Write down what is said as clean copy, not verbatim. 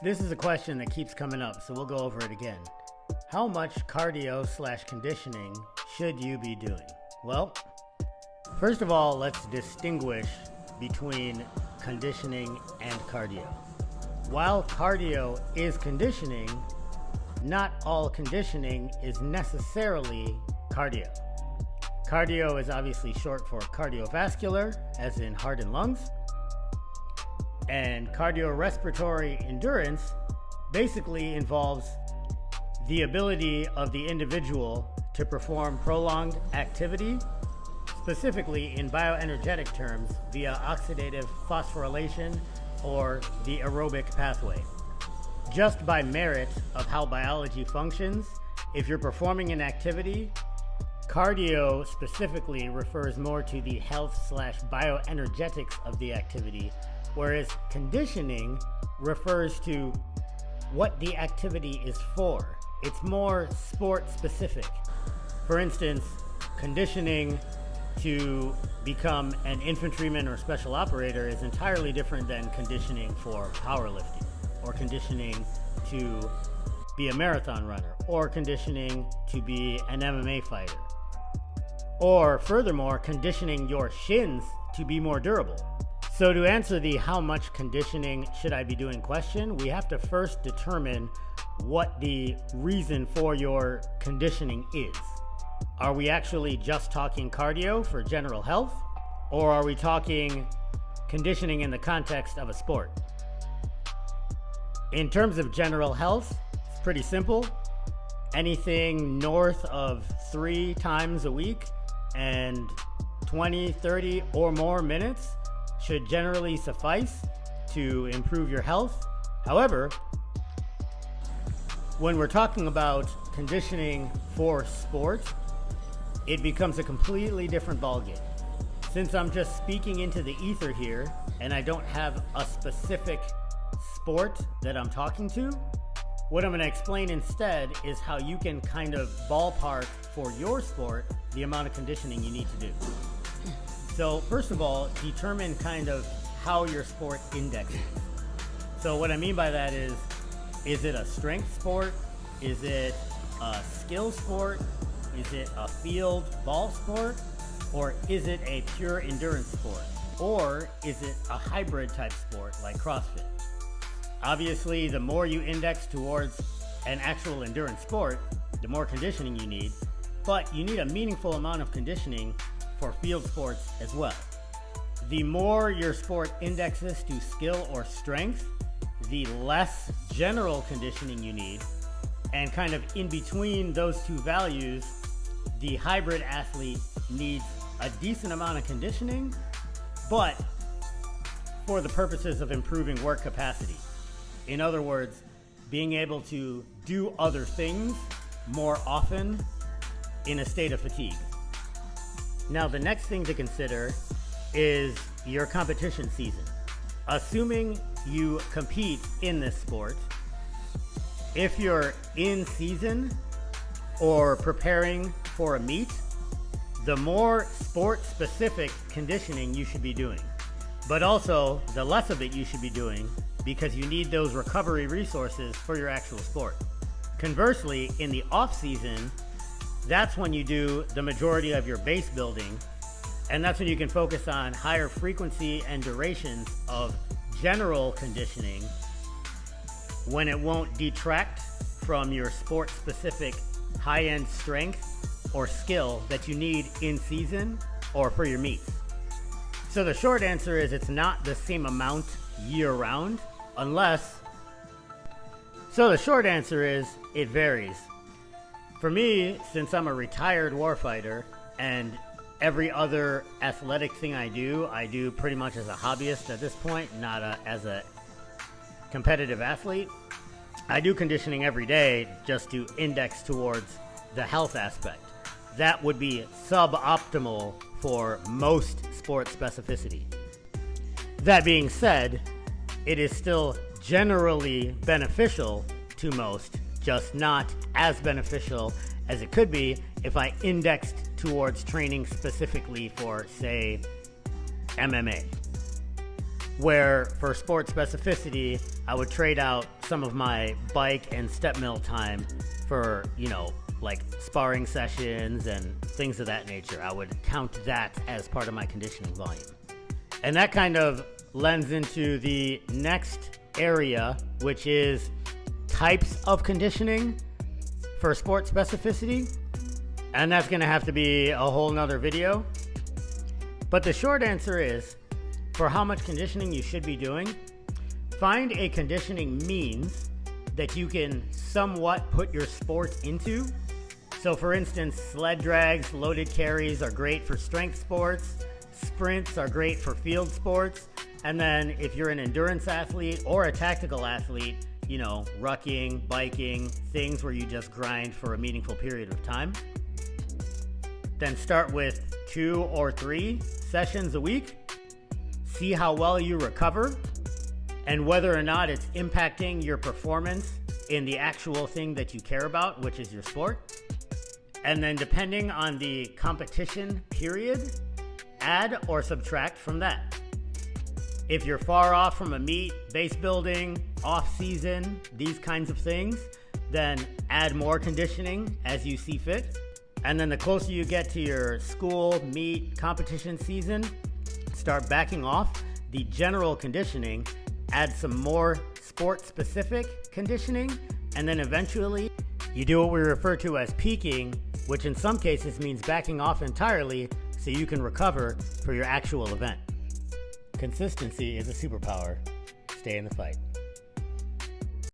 This is a question that keeps coming up, so we'll go over it again. How much cardio/conditioning should you be doing? Well, first of all, let's distinguish between conditioning and cardio. While cardio is conditioning, not all conditioning is necessarily cardio. Cardio is obviously short for cardiovascular, as in heart and lungs. And cardiorespiratory endurance basically involves the ability of the individual to perform prolonged activity, specifically in bioenergetic terms via oxidative phosphorylation or the aerobic pathway. Just by merit of how biology functions, if you're performing an activity, cardio specifically refers more to the health/bioenergetics of the activity, whereas conditioning refers to what the activity is for. It's more sport specific. For instance, conditioning to become an infantryman or special operator is entirely different than conditioning for powerlifting, or conditioning to be a marathon runner, or conditioning to be an MMA fighter, or furthermore, conditioning your shins to be more durable. So to answer the how much conditioning should I be doing question, we have to first determine what the reason for your conditioning is. Are we actually just talking cardio for general health, or are we talking conditioning in the context of a sport? In terms of general health, it's pretty simple. Anything north of 3 times a week and 20, 30 or more minutes should generally suffice to improve your health. However, when we're talking about conditioning for sport, it becomes a completely different ballgame. Since I'm just speaking into the ether here and I don't have a specific sport that I'm talking to, what I'm going to explain instead is how you can kind of ballpark for your sport the amount of conditioning you need to do. So first of all, determine kind of how your sport indexes. So what I mean by that is it a strength sport? Is it a skill sport? Is it a field ball sport? Or is it a pure endurance sport? Or is it a hybrid type sport like CrossFit? Obviously, the more you index towards an actual endurance sport, the more conditioning you need, but you need a meaningful amount of conditioning for field sports as well. The more your sport indexes to skill or strength, the less general conditioning you need. And kind of in between those two values, the hybrid athlete needs a decent amount of conditioning, but for the purposes of improving work capacity. In other words, being able to do other things more often in a state of fatigue. Now, the next thing to consider is your competition season. Assuming you compete in this sport, if you're in season or preparing for a meet, the more sport-specific conditioning you should be doing, but also the less of it you should be doing because you need those recovery resources for your actual sport. Conversely, in the off-season, that's when you do the majority of your base building, and that's when you can focus on higher frequency and durations of general conditioning when it won't detract from your sport-specific high-end strength or skill that you need in season or for your meets. So the short answer is it's not the same amount year-round So the short answer is it varies. For me, since I'm a retired warfighter and every other athletic thing I do pretty much as a hobbyist at this point, not as a competitive athlete. I do conditioning every day just to index towards the health aspect. That would be suboptimal for most sport specificity. That being said, it is still generally beneficial to most, just not as beneficial as it could be if I indexed towards training specifically for, say, MMA. Where for sport specificity, I would trade out some of my bike and step mill time for, like sparring sessions and things of that nature. I would count that as part of my conditioning volume. And that kind of lends into the next area, which is types of conditioning for sport specificity. And that's going to have to be a whole nother video. But the short answer is, for how much conditioning you should be doing, find a conditioning means that you can somewhat put your sport into. So for instance, sled drags, loaded carries are great for strength sports. Sprints are great for field sports. And then if you're an endurance athlete or a tactical athlete, rucking, biking, things where you just grind for a meaningful period of time. Then start with 2 or 3 sessions a week. See how well you recover and whether or not it's impacting your performance in the actual thing that you care about, which is your sport. And then depending on the competition period, add or subtract from that. If you're far off from a meet, base building, off season, these kinds of things, then add more conditioning as you see fit. And then the closer you get to your school, meet, competition season, start backing off the general conditioning, add some more sport-specific conditioning, and then eventually you do what we refer to as peaking, which in some cases means backing off entirely so you can recover for your actual event. Consistency is a superpower. Stay in the fight.